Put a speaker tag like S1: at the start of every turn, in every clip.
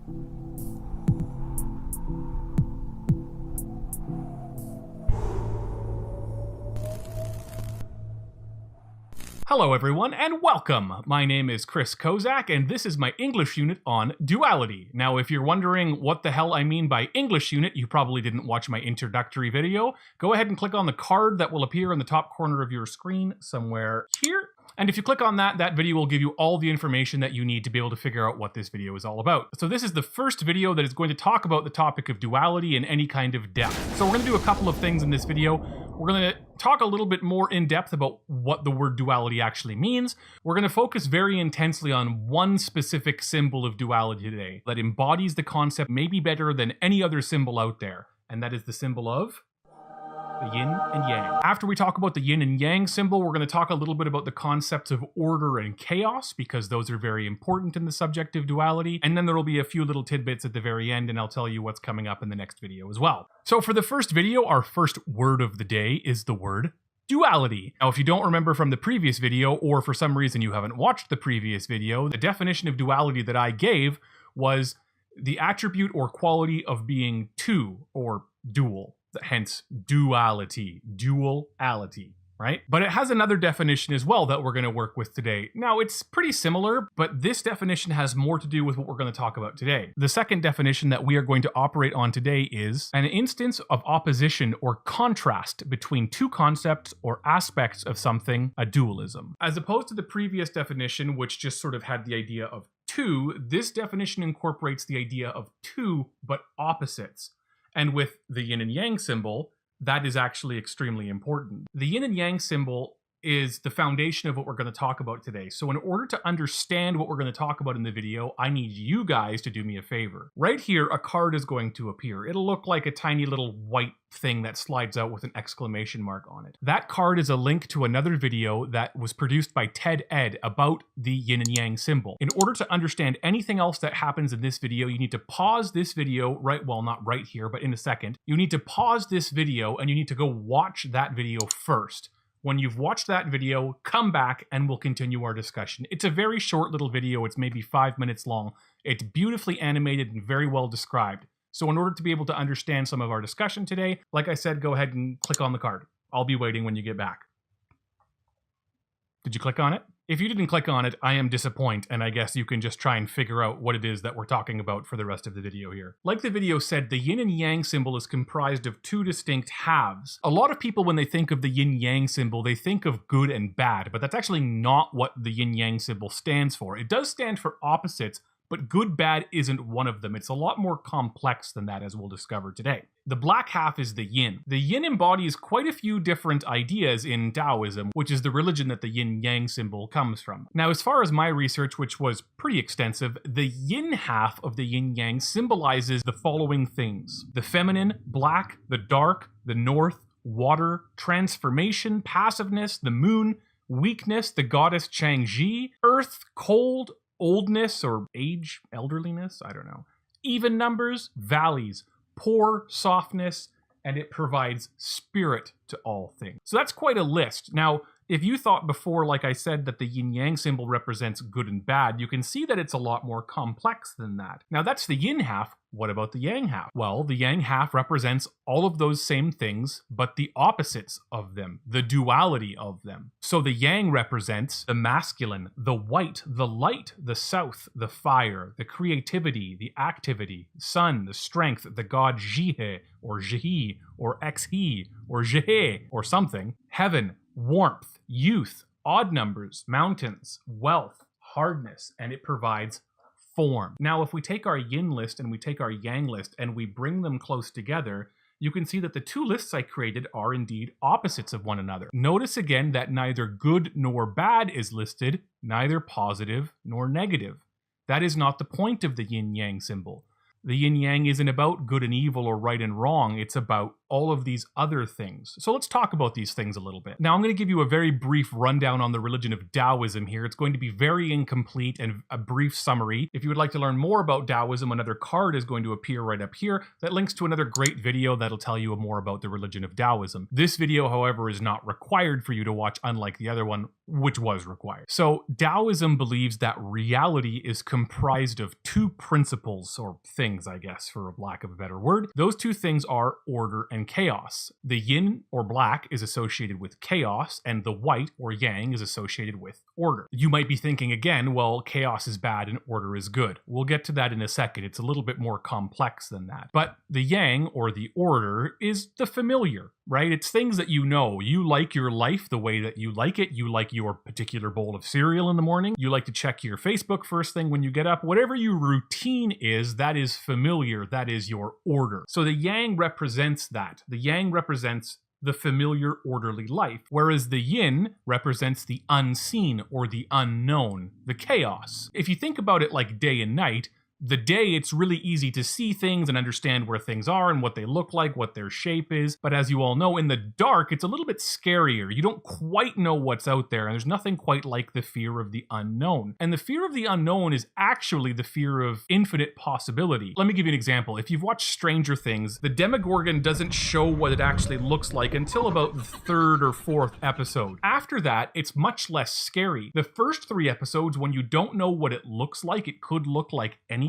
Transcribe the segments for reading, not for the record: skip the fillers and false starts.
S1: Hello everyone and welcome! My name is Chris Kozak and this is my English unit on Duality. Now if you're wondering what the hell I mean by English unit, you probably didn't watch my introductory video. Go ahead and click on the card that will appear in the top corner of your screen somewhere here. And if you click on that, that video will give you all the information that you need to be able to figure out what this video is all about. So this is the first video that is going to talk about the topic of duality in any kind of depth. So we're going to do a couple of things in this video. We're going to talk a little bit more in depth about what the word duality actually means. We're going to focus very intensely on one specific symbol of duality today that embodies the concept maybe better than any other symbol out there. And that is the symbol of the yin and yang. After we talk about the yin and yang symbol, we're going to talk a little bit about the concepts of order and chaos, because those are very important in the subject of duality. And then there will be a few little tidbits at the very end, and I'll tell you what's coming up in the next video as well. So for the first video, our first word of the day is the word duality. Now, if you don't remember from the previous video, or for some reason you haven't watched the previous video, the definition of duality that I gave was the attribute or quality of being two or dual. Hence duality, right? But it has another definition as well that we're going to work with today. Now, it's pretty similar, but this definition has more to do with what we're going to talk about today. The second definition that we are going to operate on today is an instance of opposition or contrast between two concepts or aspects of something, a dualism. As opposed to the previous definition, which just sort of had the idea of two, this definition incorporates the idea of two, but opposites. And with the yin and yang symbol, that is actually extremely important. The yin and yang symbol is the foundation of what we're going to talk about today. So in order to understand what we're going to talk about in the video, I need you guys to do me a favor. Right here, a card is going to appear. It'll look like a tiny little white thing that slides out with an exclamation mark on it. That card is a link to another video that was produced by Ted Ed about the yin and yang symbol. In order to understand anything else that happens in this video, you need to pause this video well, not right here, but in a second. You need to pause this video and you need to go watch that video first. When you've watched that video, come back and we'll continue our discussion. It's a very short little video. It's maybe 5 minutes long. It's beautifully animated and very well described. So in order to be able to understand some of our discussion today, like I said, go ahead and click on the card. I'll be waiting when you get back. Did you click on it? If you didn't click on it, I am disappointed, and I guess you can just try and figure out what it is that we're talking about for the rest of the video here. Like the video said, the yin and yang symbol is comprised of two distinct halves. A lot of people, when they think of the yin-yang symbol, they think of good and bad, but that's actually not what the yin-yang symbol stands for. It does stand for opposites, but good-bad isn't one of them. It's a lot more complex than that, as we'll discover today. The black half is the yin. The yin embodies quite a few different ideas in Taoism, which is the religion that the yin-yang symbol comes from. Now, as far as my research, which was pretty extensive, the yin half of the yin-yang symbolizes the following things: the feminine, black, the dark, the north, water, transformation, passiveness, the moon, weakness, the goddess Chang'e, earth, cold, oldness or age, elderliness, I don't know, even numbers, valleys, poor, softness, and it provides spirit to all things. So that's quite a list. Now, if you thought before, like I said, that the yin-yang symbol represents good and bad, you can see that it's a lot more complex than that. Now, that's the yin half. What about the yang half? Well, the yang half represents all of those same things, but the opposites of them, the duality of them. So the yang represents the masculine, the white, the light, the south, the fire, the creativity, the activity, sun, the strength, the god Jihe, or Jihi, or Xhe, or Jihe, or something, heaven, warmth, youth, odd numbers, mountains, wealth, hardness, and it provides form. Now, if we take our yin list and we take our yang list and we bring them close together, you can see that the two lists I created are indeed opposites of one another. Notice again that neither good nor bad is listed, neither positive nor negative. That is not the point of the yin-yang symbol. The yin-yang isn't about good and evil or right and wrong, it's about all of these other things. So let's talk about these things a little bit. Now, I'm going to give you a very brief rundown on the religion of Taoism here. It's going to be very incomplete and a brief summary. If you would like to learn more about Taoism, another card is going to appear right up here that links to another great video that'll tell you more about the religion of Taoism. This video, however, is not required for you to watch, unlike the other one, which was required. So Taoism believes that reality is comprised of two principles, or things, I guess, for lack of a better word. Those two things are order and chaos. The yin, or black, is associated with chaos, and the white, or yang, is associated with order. You might be thinking again, well, chaos is bad and order is good. We'll get to that in a second. It's a little bit more complex than that. But the yang, or the order, is the familiar, right? It's things that you know. You like your life the way that you like it. You like your particular bowl of cereal in the morning. You like to check your Facebook first thing when you get up. Whatever your routine is, that is familiar. That is your order. So the yang represents that. The yang represents the familiar, orderly life, whereas the yin represents the unseen, or the unknown, the chaos. If you think about it like day and night, the day, it's really easy to see things and understand where things are and what they look like, what their shape is. But as you all know, in the dark, it's a little bit scarier. You don't quite know what's out there, and there's nothing quite like the fear of the unknown. And the fear of the unknown is actually the fear of infinite possibility. Let me give you an example. If you've watched Stranger Things, the Demogorgon doesn't show what it actually looks like until about the third or fourth episode. After that, it's much less scary. The first 3 episodes, when you don't know what it looks like, it could look like anything.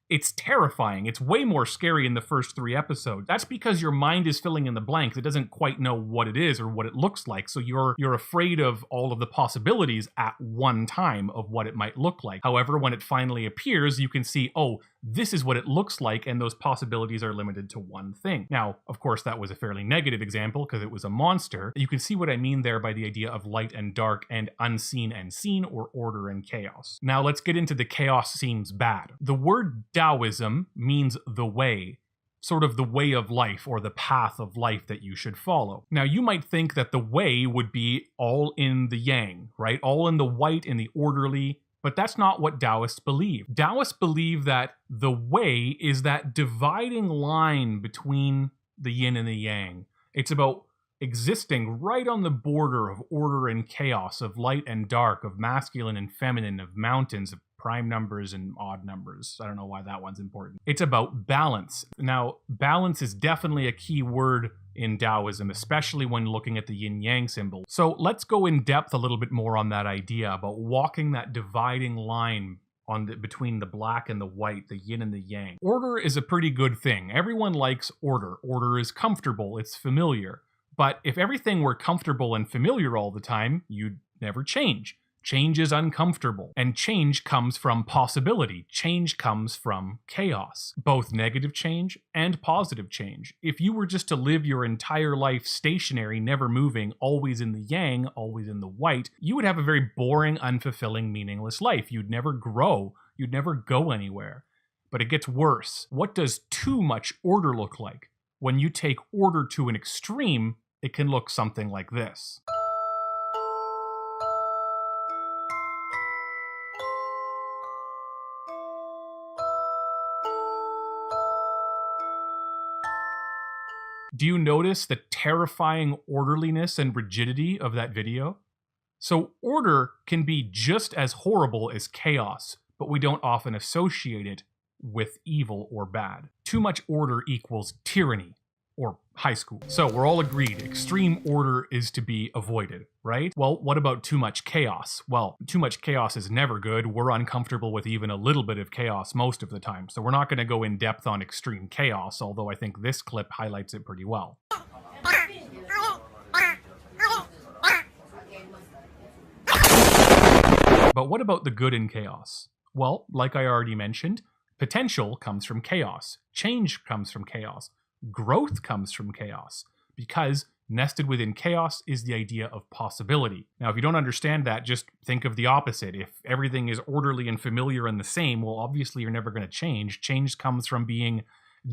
S1: It's terrifying. It's way more scary in the first 3 episodes. That's because your mind is filling in the blanks. It doesn't quite know what it is or what it looks like. So you're afraid of all of the possibilities at one time of what it might look like. However, when it finally appears, you can see, oh, this is what it looks like, and those possibilities are limited to one thing. Now, of course, that was a fairly negative example because it was a monster. You can see what I mean there by the idea of light and dark and unseen and seen, or order and chaos. Now, let's get into the chaos seems bad. The word Taoism means the way, sort of the way of life, or the path of life that you should follow. Now, you might think that the way would be all in the yang, right? All in the white, in the orderly. But that's not what Taoists believe. Taoists believe that the way is that dividing line between the yin and the yang. It's about existing right on the border of order and chaos, of light and dark, of masculine and feminine, of mountains, of prime numbers and odd numbers. I don't know why that one's important. It's about balance. Now, balance is definitely a key word in Taoism, especially when looking at the yin-yang symbol. So let's go in depth a little bit more on that idea about walking that dividing line between the black and the white, the yin and the yang. Order is a pretty good thing. Everyone likes order. Order is comfortable, it's familiar. But if everything were comfortable and familiar all the time, you'd never change. Change is uncomfortable, and change comes from possibility. Change comes from chaos, both negative change and positive change. If you were just to live your entire life stationary, never moving, always in the yang, always in the white, you would have a very boring, unfulfilling, meaningless life. You'd never grow. You'd never go anywhere. But it gets worse. What does too much order look like? When you take order to an extreme, it can look something like this. Do you notice the terrifying orderliness and rigidity of that video? So order can be just as horrible as chaos, but we don't often associate it with evil or bad. Too much order equals tyranny, or high school. So we're all agreed, extreme order is to be avoided, right? Well, what about too much chaos? Well, too much chaos is never good. We're uncomfortable with even a little bit of chaos most of the time. So we're not going to go in depth on extreme chaos, although I think this clip highlights it pretty well. But what about the good in chaos? Well, like I already mentioned, potential comes from chaos. Change comes from chaos. Growth comes from chaos, because nested within chaos is the idea of possibility. Now, if you don't understand that, just think of the opposite. If everything is orderly and familiar and the same, well, obviously you're never going to change. Change comes from being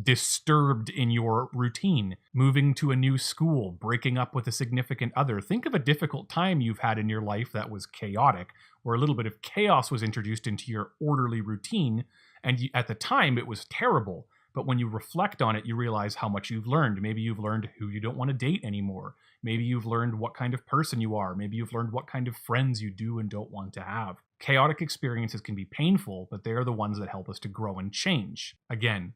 S1: disturbed in your routine, moving to a new school, breaking up with a significant other. Think of a difficult time you've had in your life that was chaotic, where a little bit of chaos was introduced into your orderly routine, and at the time it was terrible. But when you reflect on it, you realize how much you've learned. Maybe you've learned who you don't want to date anymore. Maybe you've learned what kind of person you are. Maybe you've learned what kind of friends you do and don't want to have. Chaotic experiences can be painful, but they are the ones that help us to grow and change. Again,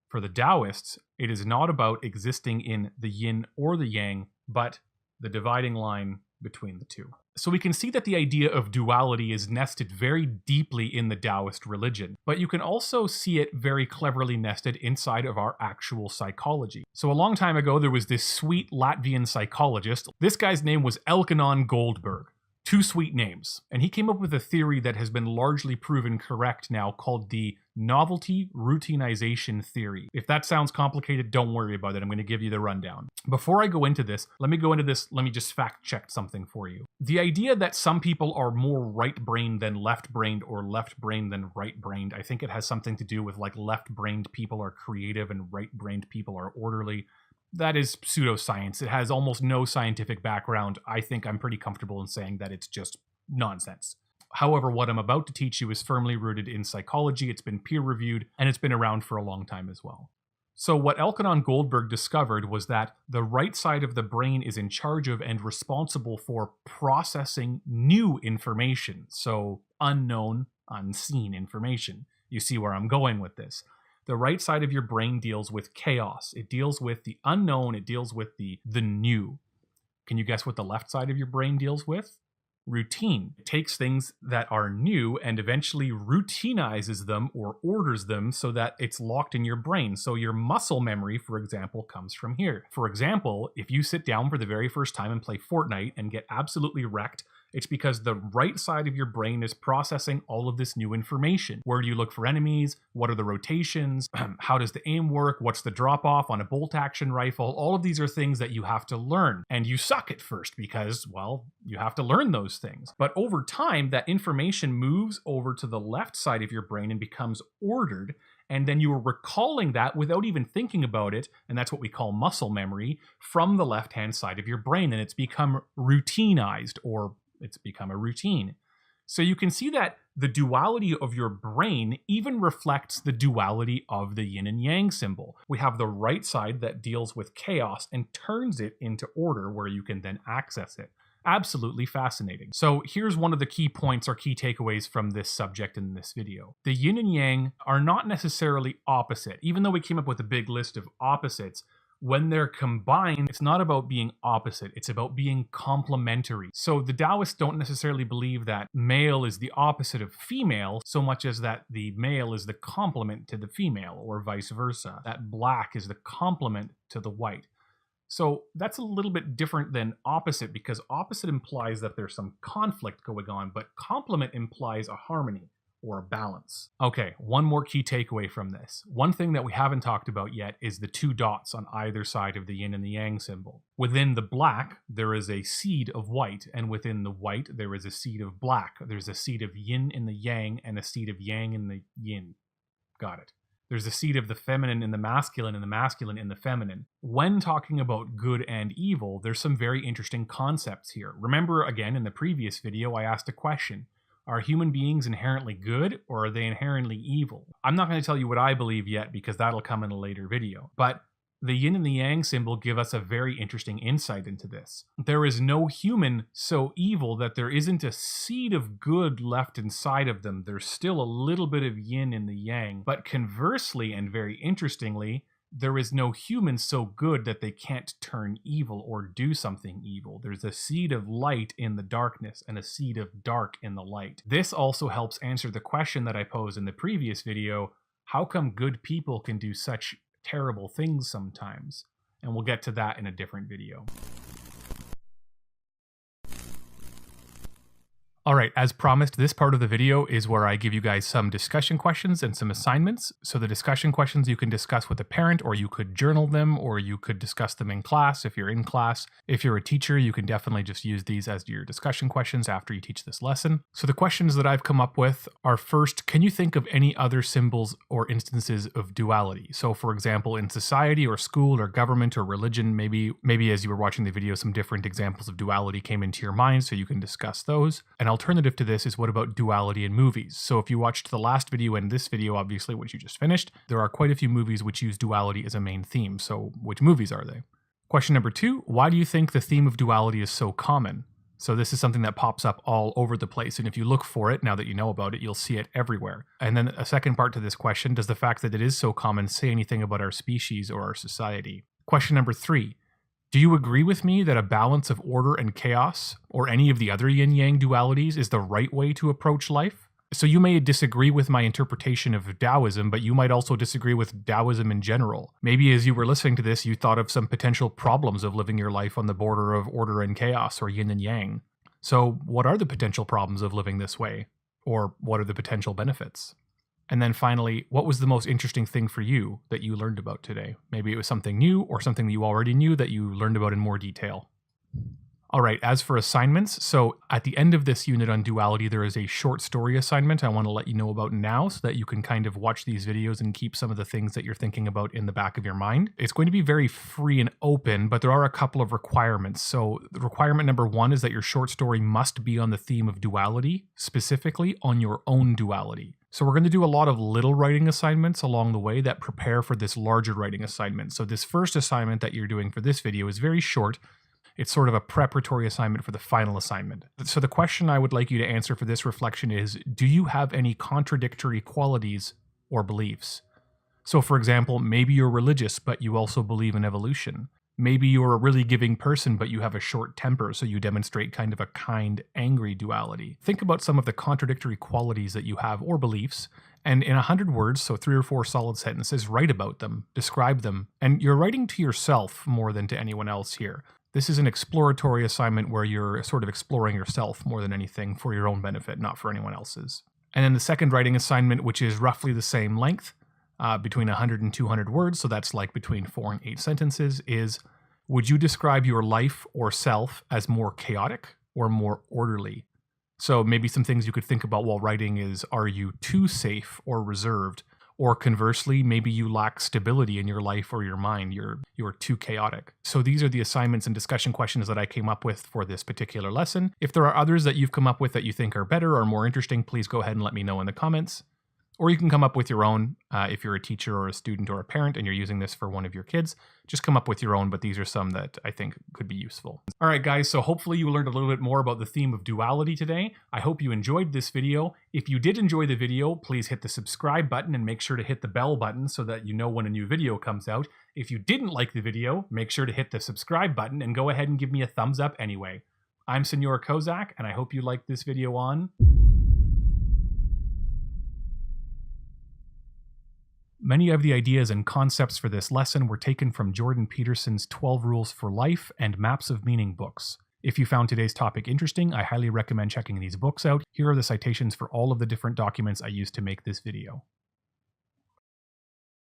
S1: for the Taoists, it is not about existing in the yin or the yang, but the dividing line between the two. So we can see that the idea of duality is nested very deeply in the Taoist religion, but you can also see it very cleverly nested inside of our actual psychology. So a long time ago, there was this sweet Latvian psychologist. This guy's name was Elkanon Goldberg. Two sweet names. And he came up with a theory that has been largely proven correct now called the novelty routinization theory. If that sounds complicated, don't worry about it. I'm going to give you the rundown. Before I go into this, let me just fact check something for you. The idea that some people are more right-brained than left-brained or left-brained than right-brained, I think it has something to do with like left-brained people are creative and right-brained people are orderly. That is pseudoscience. It has almost no scientific background. I think I'm pretty comfortable in saying that it's just nonsense. However, what I'm about to teach you is firmly rooted in psychology. It's been peer-reviewed, and it's been around for a long time as well. So what Elkanon Goldberg discovered was that the right side of the brain is in charge of and responsible for processing new information. So unknown, unseen information. You see where I'm going with this. The right side of your brain deals with chaos. It deals with the unknown. It deals with the new. Can you guess what the left side of your brain deals with? Routine. It takes things that are new and eventually routinizes them or orders them so that it's locked in your brain. So your muscle memory, for example, comes from here. For example, if you sit down for the very first time and play Fortnite and get absolutely wrecked, it's because the right side of your brain is processing all of this new information. Where do you look for enemies? What are the rotations? How does the aim work? What's the drop off on a bolt action rifle? All of these are things that you have to learn. And you suck at first because, well, you have to learn those things. But over time, that information moves over to the left side of your brain and becomes ordered. And then you are recalling that without even thinking about it, and that's what we call muscle memory, from the left-hand side of your brain. And it's become routinized, or it's become a routine. So you can see that the duality of your brain even reflects the duality of the yin and yang symbol. We have the right side that deals with chaos and turns it into order where you can then access it. Absolutely fascinating. So here's one of the key points or key takeaways from this subject in this video. The yin and yang are not necessarily opposite. Even though we came up with a big list of opposites, when they're combined, it's not about being opposite, it's about being complementary. So the Taoists don't necessarily believe that male is the opposite of female so much as that the male is the complement to the female, or vice versa. That black is the complement to the white. So that's a little bit different than opposite, because opposite implies that there's some conflict going on, but complement implies a harmony or a balance. Okay, one more key takeaway from this. One thing that we haven't talked about yet is the two dots on either side of the yin and the yang symbol. Within the black, there is a seed of white, and within the white, there is a seed of black. There's a seed of yin in the yang and a seed of yang in the yin. Got it. There's a seed of the feminine in the masculine and the masculine in the feminine. When talking about good and evil, there's some very interesting concepts here. Remember, again, in the previous video, I asked a question. Are human beings inherently good, or are they inherently evil? I'm not going to tell you what I believe yet, because that'll come in a later video. But the yin and the yang symbol give us a very interesting insight into this. There is no human so evil that there isn't a seed of good left inside of them. There's still a little bit of yin in the yang. But conversely, and very interestingly, there is no human so good that they can't turn evil or do something evil. There's a seed of light in the darkness and a seed of dark in the light. This also helps answer the question that I posed in the previous video: how come good people can do such terrible things sometimes? And we'll get to that in a different video. All right, as promised, this part of the video is where I give you guys some discussion questions and some assignments. So the discussion questions you can discuss with a parent, or you could journal them, or you could discuss them in class if you're in class. If you're a teacher, you can definitely just use these as your discussion questions after you teach this lesson. So the questions that I've come up with are: first, can you think of any other symbols or instances of duality? So for example, in society or school or government or religion, maybe as you were watching the video, some different examples of duality came into your mind, so you can discuss those. And I'll alternative to this is what about duality in movies? So if you watched the last video and this video, obviously, which you just finished, there are quite a few movies which use duality as a main theme. So which movies are they? Question number 2, why do you think the theme of duality is so common? So this is something that pops up all over the place. And if you look for it, now that you know about it, you'll see it everywhere. And then a second part to this question, does the fact that it is so common say anything about our species or our society? Question number 3, do you agree with me that a balance of order and chaos, or any of the other yin-yang dualities, is the right way to approach life? So you may disagree with my interpretation of Taoism, but you might also disagree with Taoism in general. Maybe as you were listening to this, you thought of some potential problems of living your life on the border of order and chaos, or yin and yang. So what are the potential problems of living this way? Or what are the potential benefits? And then finally, what was the most interesting thing for you that you learned about today? Maybe it was something new or something that you already knew that you learned about in more detail. All right, as for assignments, so at the end of this unit on duality, there is a short story assignment I want to let you know about now so that you can kind of watch these videos and keep some of the things that you're thinking about in the back of your mind. It's going to be very free and open, but there are a couple of requirements. So the requirement number 1 is that your short story must be on the theme of duality, specifically on your own duality. So we're going to do a lot of little writing assignments along the way that prepare for this larger writing assignment. So this first assignment that you're doing for this video is very short. It's sort of a preparatory assignment for the final assignment. So the question I would like you to answer for this reflection is, do you have any contradictory qualities or beliefs? So for example, maybe you're religious, but you also believe in evolution. Maybe you're a really giving person, but you have a short temper, so you demonstrate kind of a kind, angry duality. Think about some of the contradictory qualities that you have or beliefs, and in 100 words, so 3 or 4 solid sentences, write about them, describe them, and you're writing to yourself more than to anyone else here. This is an exploratory assignment where you're sort of exploring yourself more than anything for your own benefit, not for anyone else's. And then the second writing assignment, which is roughly the same length, between 100 and 200 words, so that's like between 4 and 8 sentences, is, would you describe your life or self as more chaotic or more orderly? So maybe some things you could think about while writing is, are you too safe or reserved? Or conversely, maybe you lack stability in your life or your mind. You're too chaotic. So these are the assignments and discussion questions that I came up with for this particular lesson. If there are others that you've come up with that you think are better or more interesting, please go ahead and let me know in the comments. Or you can come up with your own if you're a teacher or a student or a parent and you're using this for one of your kids. Just come up with your own, but these are some that I think could be useful. All right, guys, so hopefully you learned a little bit more about the theme of duality today. I hope you enjoyed this video. If you did enjoy the video, please hit the subscribe button and make sure to hit the bell button so that you know when a new video comes out. If you didn't like the video, make sure to hit the subscribe button and go ahead and give me a thumbs up anyway. I'm Senor Kozak, and I hope you liked this video on... Many of the ideas and concepts for this lesson were taken from Jordan Peterson's 12 Rules for Life and Maps of Meaning books. If you found today's topic interesting, I highly recommend checking these books out. Here are the citations for all of the different documents I used to make this video.